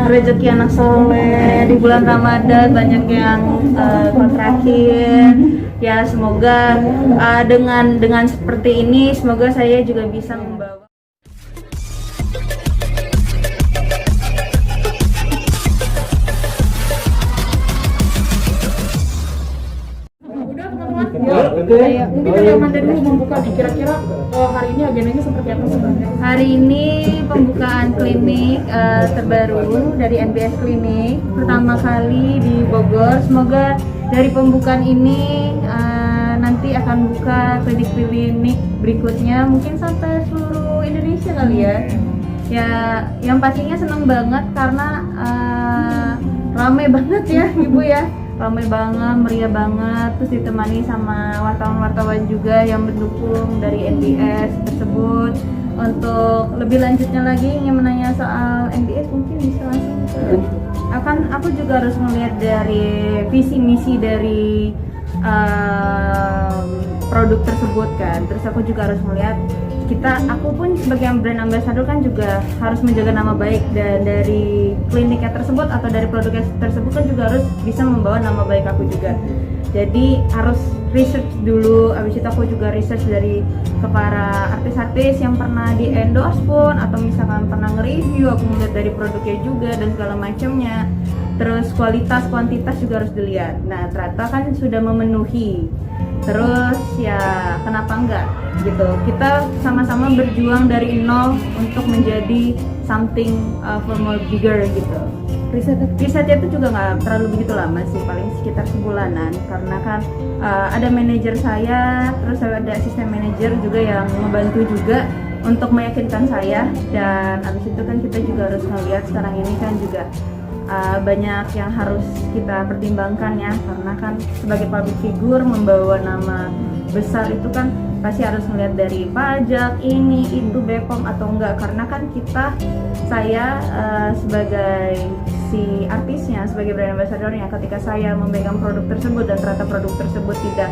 rezeki anak soleh di bulan Ramadan, banyak yang kontrakin. Ya semoga dengan seperti ini, semoga saya juga bisa membawa. Mungkin dari Amanda dulu membuka kira-kira hari ini agendanya seperti apa sebenarnya? Hari ini pembukaan klinik terbaru dari NBS Klinik pertama kali di Bogor. Semoga dari pembukaan ini nanti akan buka klinik-klinik berikutnya mungkin sampai seluruh Indonesia kali ya. Ya, yang pastinya senang banget karena ramai banget ya Ibu ya. Ramai banget, meriah banget, terus ditemani sama wartawan-wartawan juga yang mendukung dari NBS tersebut. Untuk lebih lanjutnya lagi ingin menanya soal NBS, mungkin bisa langsung ke aku juga harus melihat dari visi misi dari produk tersebut kan. Terus aku juga harus melihat aku pun sebagai brand ambassador kan juga harus menjaga nama baik, dan dari kliniknya tersebut atau dari produknya tersebut kan juga harus bisa membawa nama baik aku juga. Jadi harus research dulu, habis itu aku juga research dari ke para artis-artis yang pernah di endorse pun atau misalkan pernah nge-review, aku melihat dari produknya juga dan segala macamnya. Terus kualitas, kuantitas juga harus dilihat. Nah ternyata kan sudah memenuhi. Terus ya kenapa enggak gitu, kita sama-sama berjuang dari nol untuk menjadi something for more bigger gitu. Risetnya itu juga nggak terlalu begitu lama sih, paling sekitar sebulanan, karena kan ada manajer saya, terus ada asisten manajer juga yang membantu juga untuk meyakinkan saya. Dan abis itu kan kita juga harus melihat sekarang ini kan juga banyak yang harus kita pertimbangkan ya, karena kan sebagai public figure membawa nama besar itu kan pasti harus melihat dari pajak ini itu BPOM atau enggak, karena kan saya sebagai si artisnya, sebagai brand ambassadornya, ketika saya memegang produk tersebut dan ternyata produk tersebut tidak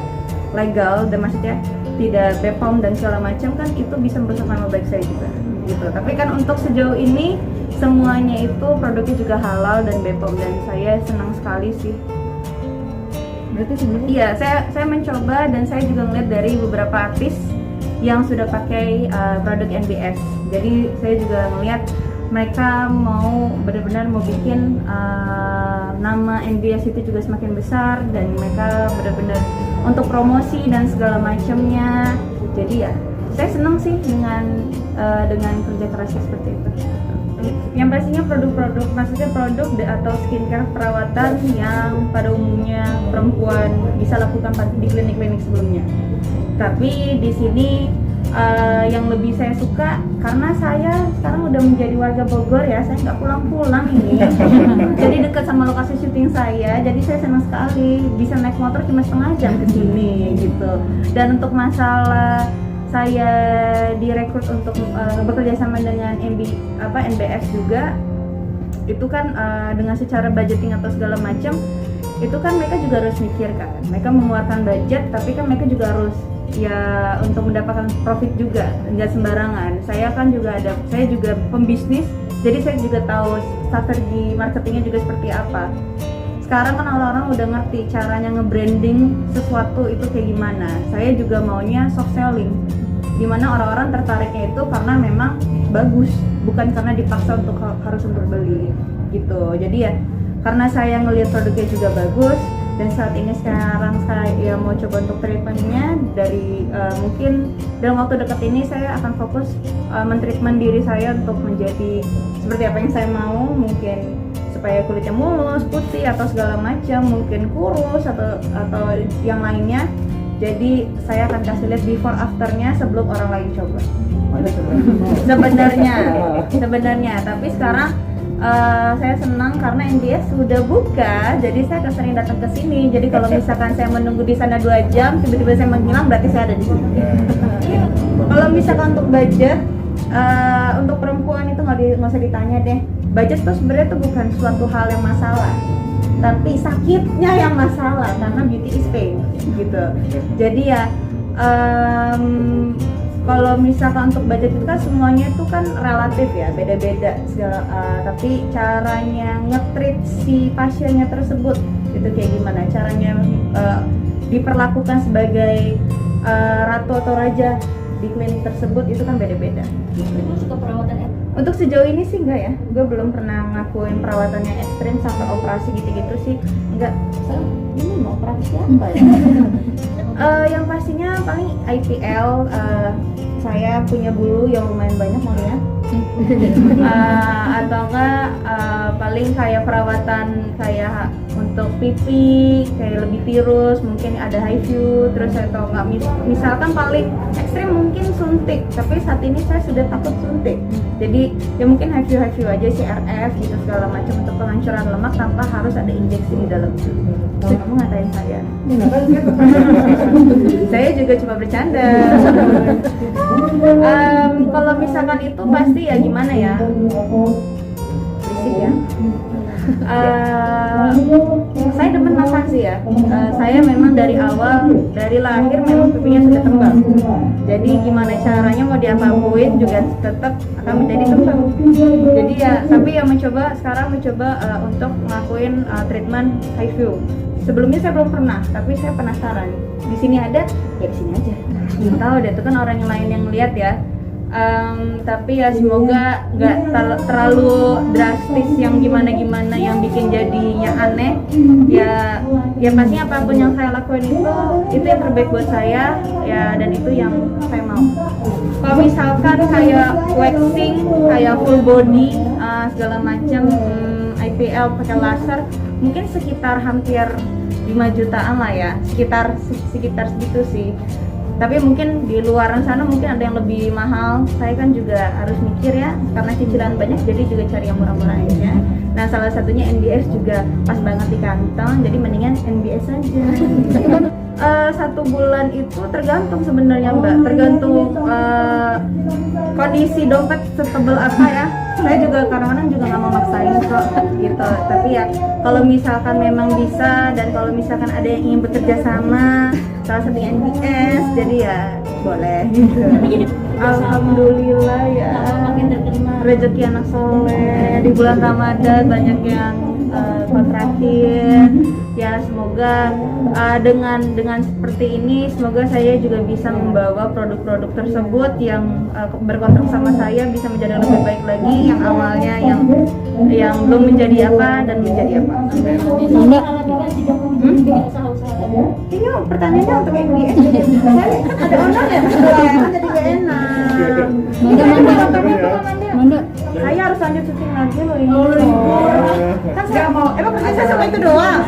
legal, dan maksudnya tidak BPOM dan segala macam, kan itu bisa merusak nama baik saya juga gitu. Tapi kan untuk sejauh ini semuanya itu produknya juga halal dan BPOM, dan saya senang sekali sih. Berarti sebenarnya iya, saya mencoba, dan saya juga ngeliat dari beberapa artis yang sudah pakai produk NBS. Jadi saya juga ngeliat mereka mau benar-benar mau bikin nama NBS itu juga semakin besar, dan mereka benar-benar untuk promosi dan segala macamnya. Jadi ya saya senang sih dengan kerja kerasnya seperti itu. Yang pastinya produk-produk, maksudnya produk atau skincare perawatan yang pada umumnya perempuan bisa lakukan di klinik-klinik sebelumnya. Tapi di sini yang lebih saya suka, karena saya sekarang udah menjadi warga Bogor ya, saya nggak pulang-pulang ini. Jadi dekat sama lokasi syuting saya, jadi saya senang sekali bisa naik motor cuma setengah jam ke sini gitu. Dan untuk masalah saya direkrut untuk bekerja sama dengan NBS juga, itu kan dengan secara budgeting atau segala macam, itu kan mereka juga harus mikir kan, mereka mengeluarkan budget, tapi kan mereka juga harus ya untuk mendapatkan profit juga, nggak sembarangan. Saya juga pembisnis, jadi saya juga tahu strategi marketingnya juga seperti apa. Sekarang kan orang-orang udah ngerti caranya nge-branding sesuatu itu kayak gimana. Saya juga maunya soft selling, dimana orang-orang tertariknya itu karena memang bagus, bukan karena dipaksa untuk harus berbeli gitu. Jadi ya karena saya ngelihat produknya juga bagus, dan saat ini sekarang saya mau coba untuk treatmentnya dari mungkin dalam waktu dekat ini saya akan fokus mentreatment diri saya untuk menjadi seperti apa yang saya mau, mungkin supaya kulitnya mulus, putih atau segala macam, mungkin kurus atau yang lainnya. Jadi saya akan kasih lihat before afternya sebelum orang lain coba. Sebenarnya, tapi sekarang saya senang karena NBS sudah buka, jadi saya sering datang ke sini. Jadi kalau misalkan saya menunggu di sana 2 jam, tiba-tiba saya menghilang, berarti saya ada di sini. Kalau misalkan untuk budget, untuk perempuan itu nggak usah ditanya deh. Budget tuh sebenarnya tuh bukan suatu hal yang masalah, tapi sakitnya yang masalah, karena beauty is pain gitu. Jadi ya kalau misalkan untuk budget itu kan semuanya itu kan relatif ya, beda-beda segala, tapi caranya nge-treat si pasiennya tersebut itu kayak gimana, caranya diperlakukan sebagai ratu atau raja di klinik tersebut itu kan beda-beda. Lu suka perawatan Untuk sejauh ini sih enggak ya, gue belum pernah ngakuin perawatannya ekstrim sampai operasi gitu-gitu sih, enggak. ini mau operasi apa ya? Yang pastinya paling IPL, saya punya bulu yang lumayan banyak mau lihat. Atau enggak paling kayak perawatan kayak untuk pipi kayak lebih tirus, mungkin ada high view, terus atau enggak misalkan paling ekstrim mungkin suntik, tapi saat ini saya sudah takut suntik, jadi ya mungkin high view aja sih, RF gitu segala macam untuk penghancuran lemak tanpa harus ada injeksi di dalam. Kamu ngatain saya? Saya juga cuma bercanda. Kalau misalkan itu pasti ya gimana ya, berisik ya. Saya demen makan sih ya. Saya memang dari awal, dari lahir memang pipinya sudah tebal. Jadi gimana caranya mau diapain juga tetap akan menjadi tebal. Jadi ya, tapi ya sekarang mencoba untuk ngelakuin treatment high view. Sebelumnya saya belum pernah, tapi saya penasaran. Di sini ada, ya di sini aja. Tahu deh, itu kan orang yang lain yang lihat ya. Tapi ya semoga nggak terlalu drastis yang gimana yang bikin jadinya aneh. Ya pastinya apapun yang saya lakuin itu yang terbaik buat saya ya, dan itu yang saya mau. Kalau misalkan kayak waxing, kayak full body segala macam, IPL pakai laser, mungkin sekitar hampir 5 jutaan lah ya, sekitar segitu sih. Tapi mungkin di luaran sana mungkin ada yang lebih mahal. Saya kan juga harus mikir ya, karena cicilan banyak, jadi juga cari yang murah-murah aja. Nah, salah satunya NBS juga pas banget di kantong, jadi mendingan NBS aja. 1 bulan itu tergantung sebenarnya Mbak, tergantung kondisi dompet setebal apa ya. Saya juga kadang-kadang juga nggak mau maksain kok gitu, tapi ya kalau misalkan memang bisa, dan kalau misalkan ada yang ingin bekerja sama, salah satunya NBS, jadi ya boleh gitu. Alhamdulillah ya, rezeki anak soleh di bulan Ramadan banyak yang kontrakin ya. Semoga dengan seperti ini, semoga saya juga bisa membawa produk-produk tersebut yang berkontrak sama saya bisa menjadi lebih baik lagi, yang awalnya yang belum menjadi apa dan menjadi apa. Mbak, bikin usaha-usaha ada? Ini pertanyaannya untuk MBS. Saya kan ada ownernya, kan jadi gak enak. Manda. Saya harus lanjut syuting lagi loh ini. Kan saya mau, emang kerja saya sama itu doang.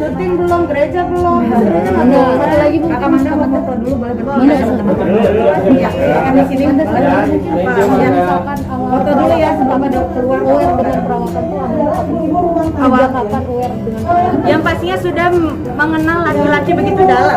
Syuting belum, gereja belum. Ada lagi Bu. Kakak Manda mau foto dulu, boleh berdua. Manda. Iya, kami sini Manda, ya, misalkan awal foto dulu ya sebelum ada keluar. aware dengan perawatan tuh Awal kapan aware dengan perawatan? Yang pastinya sudah mengenal laki-laki begitu dalam.